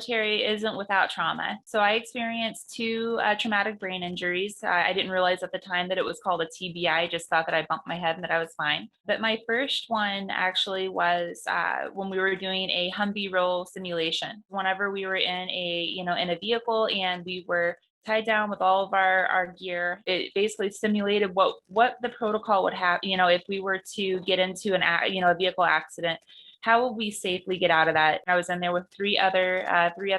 military isn't without trauma. So I experienced two traumatic brain injuries. I didn't realize at the time that it was called a TBI. I just thought that I bumped my head and that I was fine. But my first one actually was when we were doing a Humvee roll simulation. Whenever we were in a vehicle and we were tied down with all of our gear, it basically simulated what the protocol would have, if we were to get into a vehicle accident, how will we safely get out of that? I was in there with three other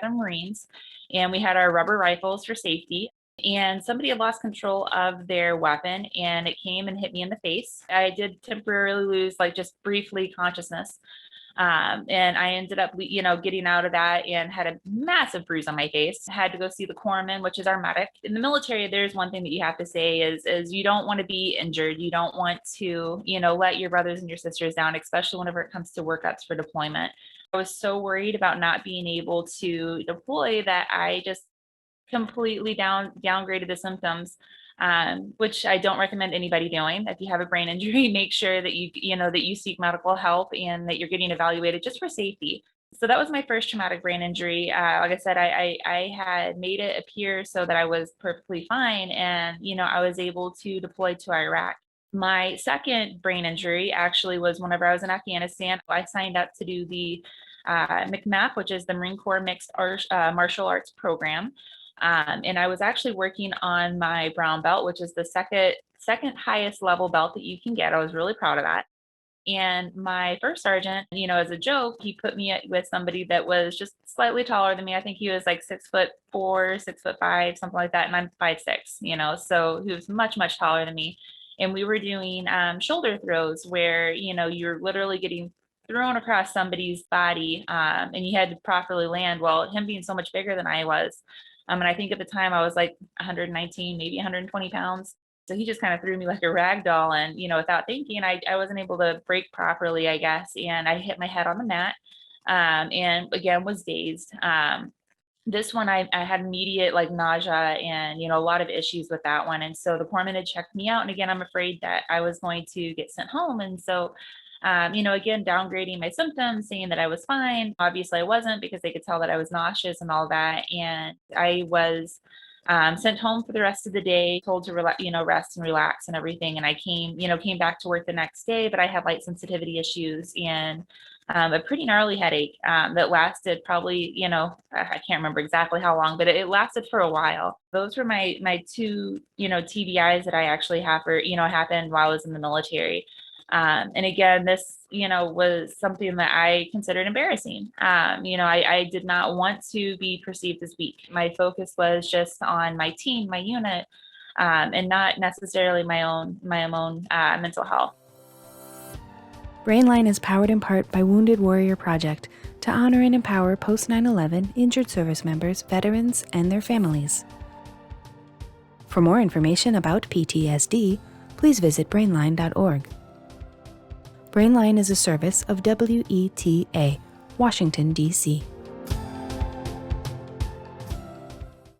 Marines, and we had our rubber rifles for safety. And somebody had lost control of their weapon, and it came and hit me in the face. I did temporarily lose, like, just briefly, consciousness. And I ended up, getting out of that and had a massive bruise on my face. Had to go see the corpsman, which is our medic. In the military, there's one thing that you have to say is you don't want to be injured. You don't want to, let your brothers and your sisters down, especially whenever it comes to workups for deployment. I was so worried about not being able to deploy that I just completely downgraded the symptoms, which I don't recommend anybody doing. If you have a brain injury, make sure that you seek medical help and that you're getting evaluated just for safety. So that was my first traumatic brain injury. Like I said, I had made it appear so that I was perfectly fine, and I was able to deploy to Iraq. My second brain injury actually was whenever I was in Afghanistan. I signed up to do the MCMAP, which is the Marine Corps Mixed Martial Arts Program. And I was actually working on my brown belt, which is the second highest level belt that you can get. I was really proud of that. And my first sergeant, as a joke, he put me with somebody that was just slightly taller than me. I think he was like 6'4", 6'5", something like that. And I'm 5'6", so he was much, much taller than me. And we were doing shoulder throws where, you're literally getting thrown across somebody's body, and you had to properly land. Well, him being so much bigger than I was, and I think at the time I was like 119, maybe 120 pounds. So he just kind of threw me like a rag doll, and, without thinking, I wasn't able to break properly, I guess. And I hit my head on the mat, and again, was dazed. This one, I had immediate like nausea and, a lot of issues with that one. And so the corpsman had checked me out. And again, I'm afraid that I was going to get sent home. And so again, downgrading my symptoms, saying that I was fine. Obviously, I wasn't, because they could tell that I was nauseous and all that. And I was sent home for the rest of the day, told to rest and relax and everything. And I came back to work the next day, but I had light sensitivity issues and a pretty gnarly headache that lasted probably, I can't remember exactly how long, but it lasted for a while. Those were my two, TBIs that I actually happened while I was in the military. And again, this, was something that I considered embarrassing. I did not want to be perceived as weak. My focus was just on my team, my unit, and not necessarily my own mental health. BrainLine is powered in part by Wounded Warrior Project to honor and empower post 9/11 injured service members, veterans, and their families. For more information about PTSD, please visit brainline.org. BrainLine is a service of WETA, Washington, D.C.